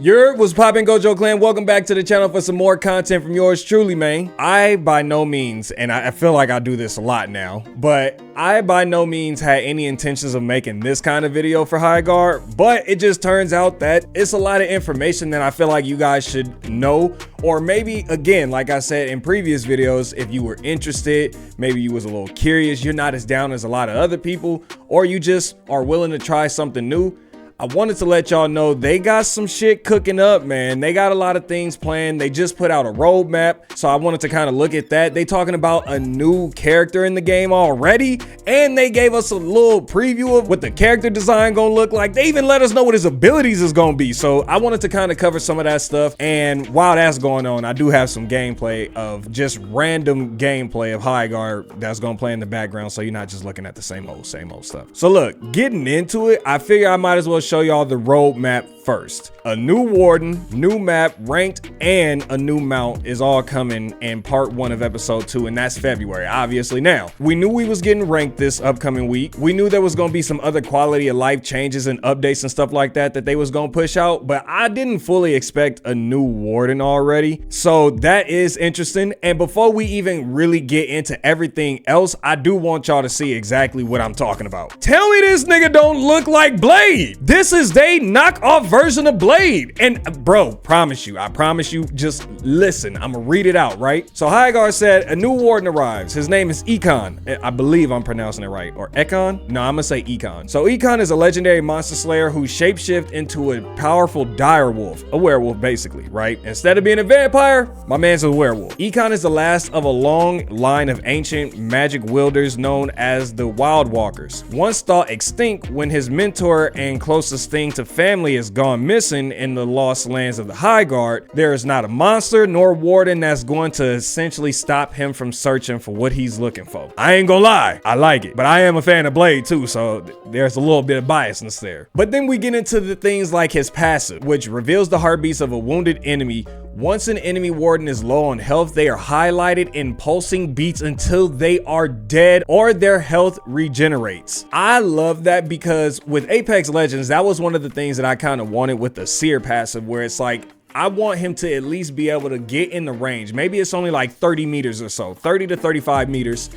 What's poppin', Gojo Clan? Welcome back to the channel for some more content from yours truly, man. I by no means, and I feel like I do this a lot now, but I by no means had any intentions of making this kind of video for HighGuard, but it just turns out that it's a lot of information that I feel like you guys should know, or maybe, again, like I said in previous videos, if you were interested, maybe you was a little curious, you're not as down as a lot of other people, or you just are willing to try something new. I wanted to let y'all know they got some shit cooking up, man. They got a lot of things planned. They just put out a roadmap, so I wanted to kind of look at that. They talking about a new character in the game already, and they gave us a little preview of what the character design gonna look like. They even let us know what his abilities is gonna be, so I wanted to kind of cover some of that stuff. And while that's going on, I do have some gameplay of just random gameplay of HighGuard that's gonna play in the background, so you're not just looking at the same old stuff. So look, getting into it, I figure I might as well show y'all the roadmap first. A new warden, new map, ranked, and a new mount is all coming in part 1 of episode 2, and that's February, obviously. Now, we knew we was getting ranked this upcoming week. We knew there was gonna be some other quality of life changes and updates and stuff like that they was gonna push out, but I didn't fully expect a new warden already. So that is interesting. And before we even really get into everything else, I do want y'all to see exactly what I'm talking about. Tell me this nigga don't look like Blade. This is they knockoff version of Blade. And bro, I promise you, just listen. I'm gonna read it out, right? So HighGuard said a new warden arrives. His name is Ekon. I believe I'm pronouncing it right. Or Ekon? No, I'm gonna say Ekon. So Ekon is a legendary monster slayer who shapeshift into a powerful dire wolf. A werewolf, basically, right? Instead of being a vampire, my man's a werewolf. Ekon is the last of a long line of ancient magic wielders known as the Wild Walkers. Once thought extinct when his mentor and closest thing to family is gone missing in the lost lands of the HighGuard, there is not a monster nor warden that's going to essentially stop him from searching for what he's looking for. I ain't gonna lie, I like it, but I am a fan of Blade too, so there's a little bit of biasness there. But then we get into the things like his passive, which reveals the heartbeats of a wounded enemy. Once an enemy warden is low on health, they are highlighted in pulsing beats until they are dead or their health regenerates. I love that because with Apex Legends, that was one of the things that I kind of wanted with the Seer passive, where it's like, I want him to at least be able to get in the range. Maybe it's only like 30 meters or so, 30 to 35 meters.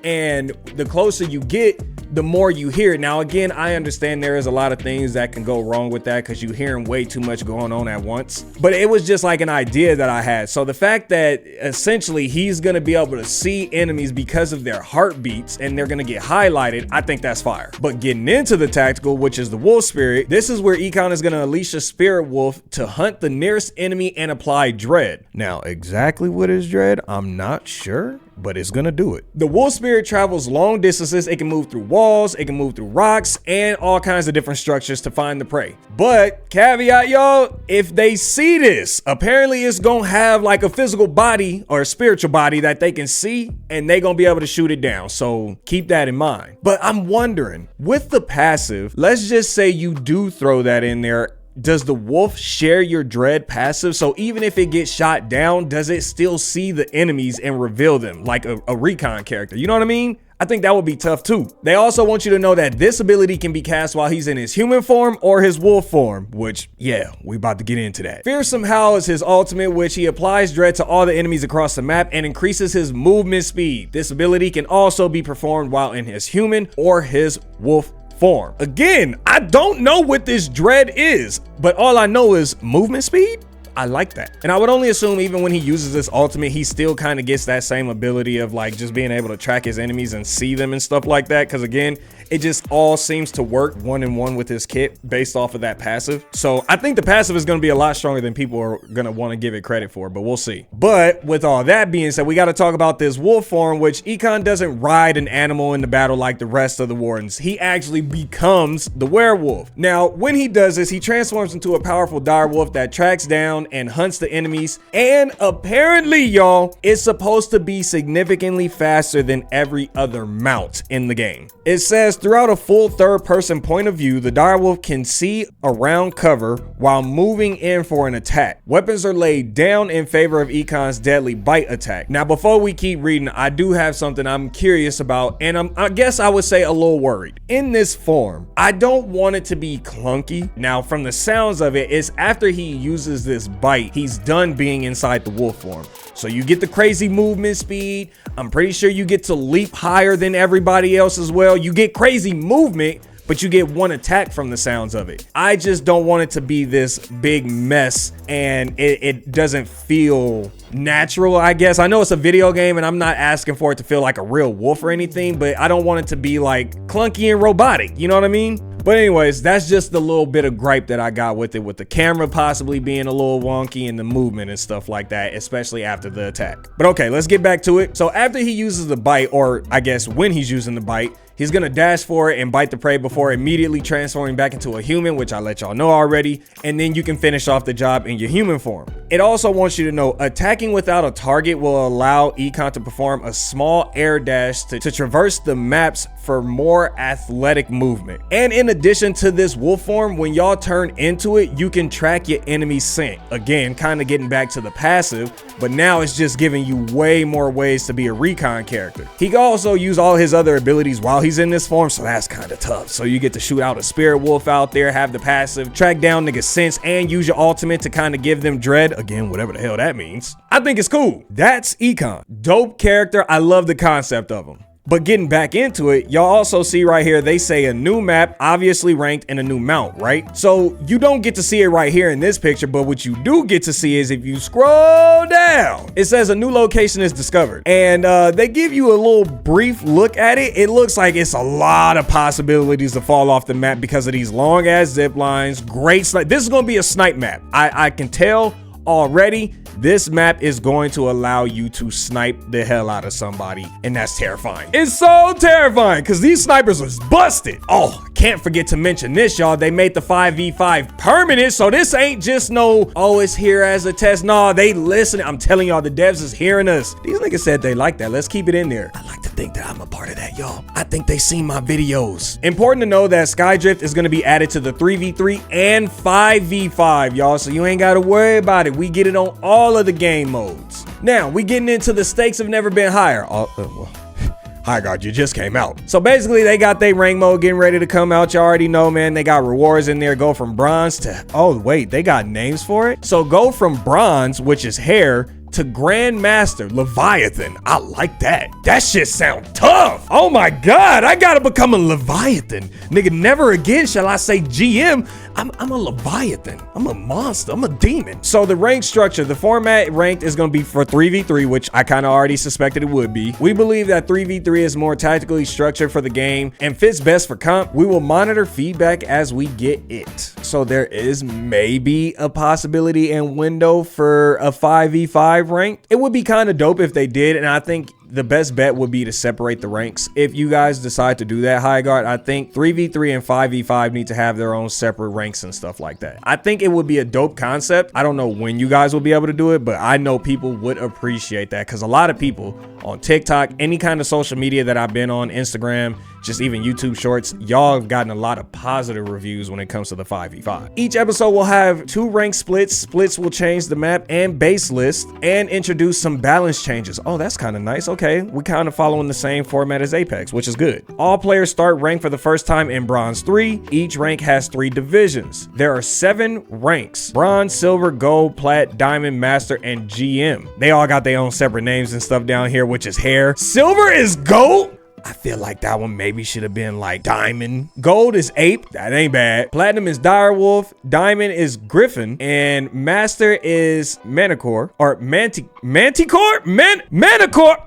And the closer you get, the more you hear it. Now, again, I understand there is a lot of things that can go wrong with that because you hearing way too much going on at once. But it was just like an idea that I had. So the fact that essentially he's going to be able to see enemies because of their heartbeats and they're going to get highlighted, I think that's fire. But getting into the tactical, which is the Wolf Spirit, this is where Ekon is going to unleash a spirit wolf to hunt the nearest enemy and apply dread. Now, exactly what is dread, I'm not sure, but it's gonna do it. The Wolf Spirit travels long distances. It can move through walls, it can move through rocks, and all kinds of different structures to find the prey. But caveat, y'all, if they see this, apparently it's gonna have like a physical body or a spiritual body that they can see, and they gonna be able to shoot it down. So keep that in mind. But I'm wondering, with the passive, let's just say you do throw that in there, does the wolf share your dread passive? So even if it gets shot down, does it still see the enemies and reveal them like a recon character? You know what I mean? I think that would be tough too. They also want you to know that this ability can be cast while he's in his human form or his wolf form, which, yeah, we about to get into that. Fearsome Howl is his ultimate, which he applies dread to all the enemies across the map and increases his movement speed. This ability can also be performed while in his human or his wolf form. Again, I don't know what this dread is, but all I know is movement speed. I like that. And I would only assume even when he uses this ultimate, he still kind of gets that same ability of like just being able to track his enemies and see them and stuff like that. Cause again, it just all seems to work one-in-one with his kit based off of that passive. So I think the passive is going to be a lot stronger than people are going to want to give it credit for, but we'll see. But with all that being said, we got to talk about this wolf form, which Ekon doesn't ride an animal in the battle like the rest of the wardens. He actually becomes the werewolf. Now, when he does this, he transforms into a powerful dire wolf that tracks down around and hunts the enemies. And apparently, y'all, it's supposed to be significantly faster than every other mount in the game. It says throughout a full third-person point of view, the direwolf can see around cover while moving in for an attack. Weapons are laid down in favor of Ekon's deadly bite attack. Now, before we keep reading, I do have something I'm curious about, and I guess I would say a little worried. In this form, I don't want it to be clunky. Now, from the sounds of it, it's after he uses this bite, he's done being inside the wolf form. So you get the crazy movement speed. I'm pretty sure you get to leap higher than everybody else as well. You get crazy movement, but you get one attack from the sounds of it. I just don't want it to be this big mess and it doesn't feel natural, I guess. I know it's a video game and I'm not asking for it to feel like a real wolf or anything, but I don't want it to be like clunky and robotic, you know what I mean? But anyways, that's just the little bit of gripe that I got with it, with the camera possibly being a little wonky and the movement and stuff like that, especially after the attack. But okay, let's get back to it. So after he uses the bite, or I guess when he's using the bite, he's gonna dash for it and bite the prey before immediately transforming back into a human, which I let y'all know already, and then you can finish off the job in your human form. It also wants you to know attacking without a target will allow Ekon to perform a small air dash to traverse the maps for more athletic movement. And in addition to this wolf form, when y'all turn into it, you can track your enemy's scent. Again, kind of getting back to the passive, but now it's just giving you way more ways to be a recon character. He can also use all his other abilities while he's in this form, so that's kind of tough. So you get to shoot out a spirit wolf out there, have the passive, track down niggas' scents, and use your ultimate to kind of give them dread. Again, whatever the hell that means. I think it's cool. That's Ekon. Dope character. I love the concept of him. But getting back into it, y'all also see right here, they say a new map, obviously ranked, and a new mount, right? So you don't get to see it right here in this picture, but what you do get to see is if you scroll down, it says a new location is discovered. And they give you a little brief look at it. It looks like it's a lot of possibilities to fall off the map because of these long ass zip lines. Great snipe. This is going to be a snipe map. I can tell already. This map is going to allow you to snipe the hell out of somebody, and that's terrifying. It's so terrifying because these snipers was busted. Oh, can't forget to mention this, y'all. They made the 5v5 permanent, so this ain't just no, oh, it's here as a test. No, they listen. I'm telling y'all, the devs is hearing us. These niggas said they like that. Let's keep it in there. I like to think that I'm a part of that, y'all. I think they seen my videos. Important to know that Skydrift is going to be added to the 3v3 and 5v5, y'all, so you ain't got to worry about it. We get it on all of the game modes. Now we getting into the stakes have never been higher. HighGuard, you just came out. So basically they got their rank mode getting ready to come out. You already know, man. They got rewards in there. Go from bronze to, oh wait, they got names for it. So go from bronze, which is hair, to Grandmaster Leviathan. I like that. That shit sound tough. Oh my God, I gotta become a Leviathan. Nigga, never again shall I say GM. I'm a Leviathan. I'm a monster. I'm a demon. So the rank structure, the format ranked is gonna be for 3v3, which I kind of already suspected it would be. We believe that 3v3 is more tactically structured for the game and fits best for comp. We will monitor feedback as we get it. So there is maybe a possibility and window for a 5v5 ranked. It would be kind of dope if they did, and I think the best bet would be to separate the ranks. If you guys decide to do that, HighGuard, I think 3v3 and 5v5 need to have their own separate ranks and stuff like that. I think it would be a dope concept. I don't know when you guys will be able to do it, but I know people would appreciate that because a lot of people on TikTok, any kind of social media that I've been on, Instagram, just even YouTube shorts, y'all have gotten a lot of positive reviews when it comes to the 5v5. Each episode will have 2 rank splits. Splits will change the map and base list and introduce some balance changes. Oh, that's kind of nice. Okay, we kind of following the same format as Apex, which is good. All players start ranked for the first time in Bronze 3. Each rank has 3 divisions. There are 7 ranks: Bronze, Silver, Gold, Plat, Diamond, Master, and GM. They all got their own separate names and stuff down here, which is hair. Silver is Gold? I feel like that one maybe should have been like Diamond. Gold is Ape. That ain't bad. Platinum is Direwolf. Diamond is Griffin. And Master is Manticore. Or Manticore? Manticore?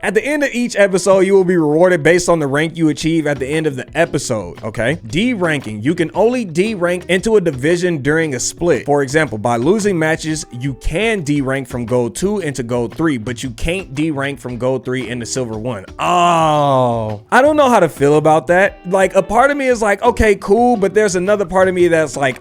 At the end of each episode, you will be rewarded based on the rank you achieve at the end of the episode, okay? D ranking. You can only D rank into a division during a split. For example, by losing matches, you can D rank from Gold 2 into Gold 3, but you can't D rank from Gold 3 into Silver 1. Oh, I don't know how to feel about that. Like, a part of me is like, okay, cool, but there's another part of me that's like,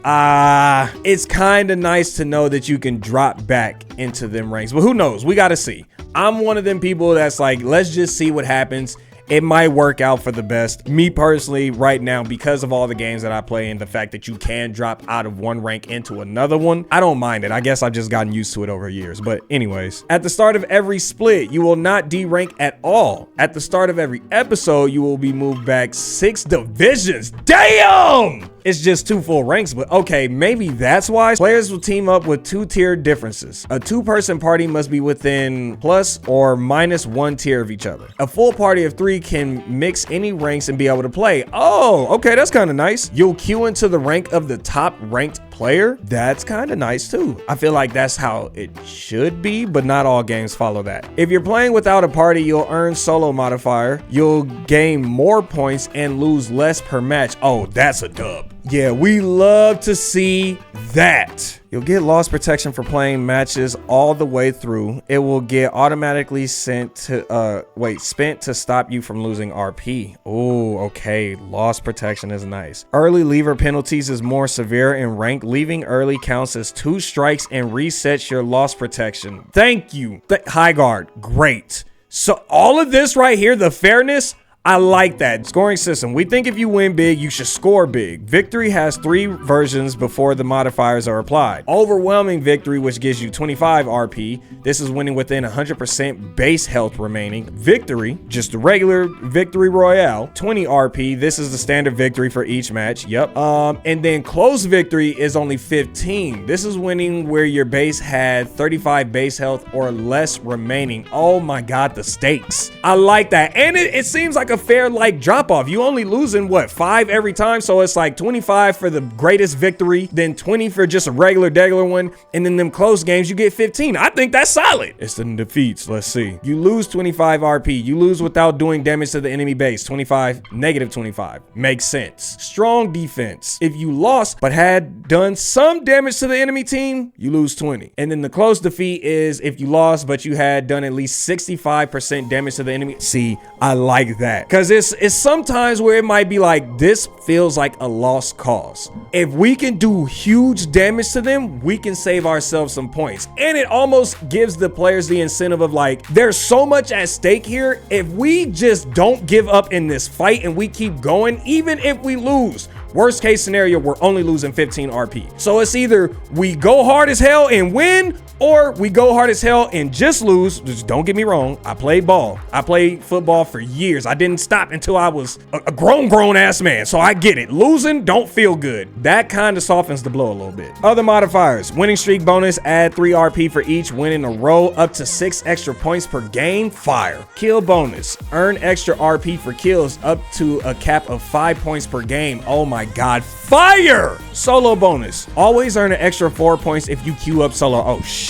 it's kind of nice to know that you can drop back into them ranks, but who knows? We gotta see. I'm one of them people that's like, let's just see what happens. It might work out for the best. Me personally, right now, because of all the games that I play and the fact that you can drop out of one rank into another one, I don't mind it. I guess I've just gotten used to it over years. But anyways, at the start of every split, you will not D-rank at all. At the start of every episode, you will be moved back 6 divisions. Damn! It's just 2 full ranks, but okay, maybe that's why. Players will team up with 2 tier differences. A 2-person party must be within plus or minus 1 tier of each other. A full party of 3 can mix any ranks and be able to play. Oh, okay, that's kind of nice. You'll queue into the rank of the top ranked player. That's kind of nice too. I feel like that's how it should be, but not all games follow that. If you're playing without a party, you'll earn solo modifier. You'll gain more points and lose less per match. Oh, that's a dub. Yeah, we love to see that. You'll get loss protection for playing matches all the way through. It will get automatically spent to stop you from losing RP. Oh, okay. Loss protection is nice. Early leaver penalties is more severe in rank. Leaving early counts as 2 strikes and resets your loss protection. Thank you. HighGuard, great. So all of this right here, the fairness, I like that. Scoring system. We think if you win big, you should score big. Victory has 3 versions before the modifiers are applied. Overwhelming victory, which gives you 25 RP. This is winning within 100% base health remaining. Victory, just a regular victory royale, 20 RP. This is the standard victory for each match. Yep. And then close victory is only 15. This is winning where your base had 35 base health or less remaining. Oh my God, the stakes. I like that. And it seems like a fair like drop off. You only losing what, 5 every time, so it's like 25 for the greatest victory, then 20 for just a regular one, and then them close games you get 15. I think that's solid. It's the defeats. Let's see. You lose 25 RP. You lose without doing damage to the enemy base. 25, negative 25. Makes sense. Strong defense. If you lost but had done some damage to the enemy team, you lose 20. And then the close defeat is if you lost but you had done at least 65% damage to the enemy. See, I like that. Because it's sometimes where it might be like, this feels like a lost cause. If we can do huge damage to them, we can save ourselves some points. And it almost gives the players the incentive of like, there's so much at stake here. If we just don't give up in this fight and we keep going, even if we lose, worst case scenario, we're only losing 15 RP. So it's either we go hard as hell and win, or we go hard as hell and just lose. Just don't get me wrong. I played ball. I played football for years. I didn't stop until I was a grown ass man. So I get it. Losing don't feel good. That kind of softens the blow a little bit. Other modifiers. Winning streak bonus. Add 3 RP for each win in a row. Up to 6 extra points per game. Fire. Kill bonus. Earn extra RP for kills up to a cap of 5 points per game. Oh my God. Fire. Solo bonus. Always earn an extra 4 points if you queue up solo. Oh shit.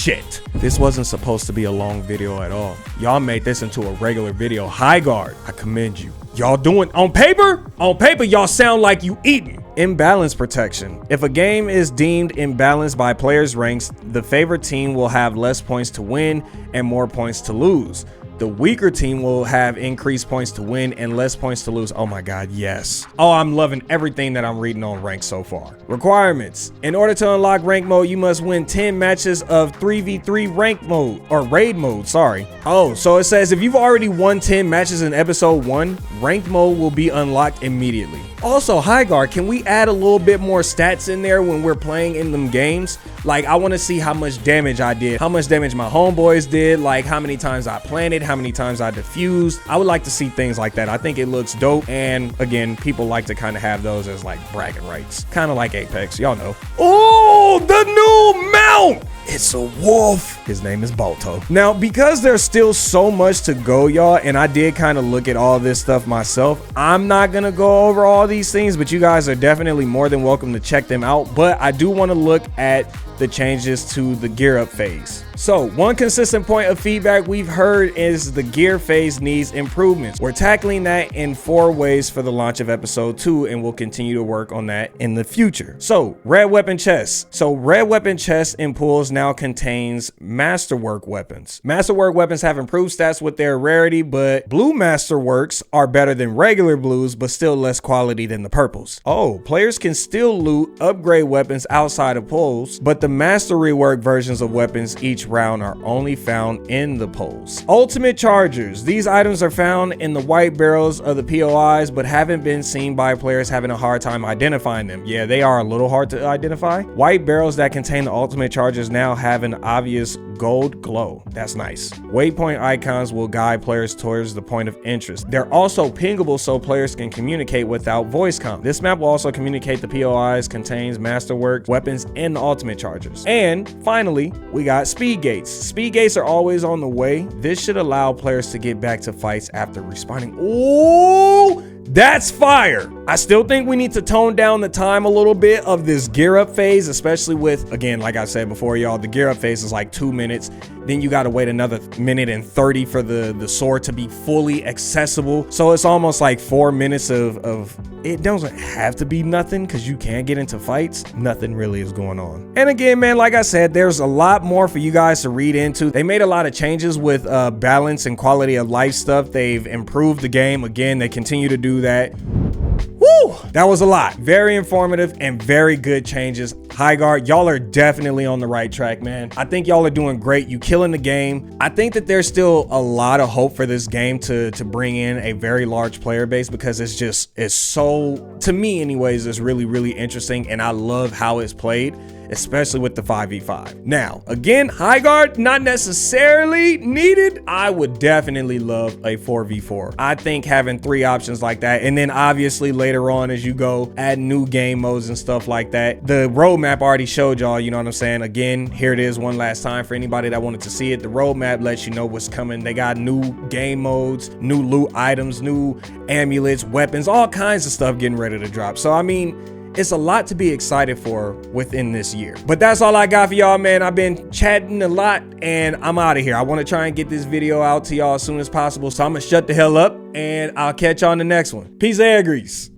This wasn't supposed to be a long video at all. Y'all made this into a regular video. HighGuard, I commend you. Y'all doing on paper, y'all sound like you eating. Imbalance protection. If a game is deemed imbalanced by players' ranks, the favored team will have less points to win and more points to lose. The weaker team will have increased points to win and less points to lose. Oh my God, yes. Oh, I'm loving everything that I'm reading on rank so far. Requirements. In order to unlock rank mode, you must win 10 matches of 3v3 rank mode, or raid mode, sorry. Oh, so it says if you've already won 10 matches in episode 1, rank mode will be unlocked immediately. Also, HighGuard, can we add a little bit more stats in there when we're playing in them games? Like, I want to see how much damage I did, how much damage my homeboys did, like how many times I planted, how many times I diffused. I would like to see things like that. I think it looks dope. And again, people like to kind of have those as like bragging rights, kind of like Apex, y'all know. Oh, the new mount. It's a wolf. His name is Balto. Now, because there's still so much to go, y'all, and I did kind of look at all this stuff myself, I'm not gonna go over all these things, but you guys are definitely more than welcome to check them out. But I do want to look at the changes to the gear up phase. So one consistent point of feedback we've heard is the gear phase needs improvements. We're tackling that in 4 ways for the launch of episode 2, and we'll continue to work on that in the future. So red weapon chest. So red weapon chest in pools now contains masterwork weapons. Masterwork weapons have improved stats with their rarity, but blue masterworks are better than regular blues, but still less quality than the purples. Oh, players can still loot upgrade weapons outside of pools, but the master rework versions of weapons each round are only found in the polls. Ultimate chargers. These items are found in the white barrels of the POIs, but haven't been seen by players having a hard time identifying them. Yeah, they are a little hard to identify. White barrels that contain the ultimate chargers now have an obvious gold glow. That's nice. Waypoint icons will guide players towards the point of interest. They're also pingable so players can communicate without voice comm. This map will also communicate the POIs, contains masterwork weapons and the ultimate chargers. And finally, we got speed gates. Speed gates are always on the way. This should allow players to get back to fights after respawning. Oh, that's fire. I still think we need to tone down the time a little bit of this gear up phase, especially with, again, like I said before, y'all, the gear up phase is like 2 minutes. Then you got to wait another minute and 30 for the sword to be fully accessible. So it's almost like 4 minutes of it doesn't have to be nothing because you can get into fights. Nothing really is going on. And again, man, like I said, there's a lot more for you guys to read into. They made a lot of changes with balance and quality of life stuff. They've improved the game. Again, they continue to do that. Woo! That was a lot. Very informative and very good changes. HighGuard, y'all are definitely on the right track, man. I think y'all are doing great. You killing the game. I think that there's still a lot of hope for this game to bring in a very large player base because it's so, to me anyways, it's really, really interesting, and I love how it's played, especially with the 5v5. Now, again, HighGuard, not necessarily needed. I would definitely love a 4v4. I think having 3 options like that, and then obviously later on as you go, add new game modes and stuff like that. The roadmap already showed y'all, you know what I'm saying? Again, here it is one last time for anybody that wanted to see it. The roadmap lets you know what's coming. They got new game modes, new loot items, new amulets, weapons, all kinds of stuff getting ready to drop. So, I mean, it's a lot to be excited for within this year. But that's all I got for y'all, man. I've been chatting a lot and I'm out of here. I want to try and get this video out to y'all as soon as possible. So I'm going to shut the hell up and I'll catch y'all on the next one. Peace and air grease.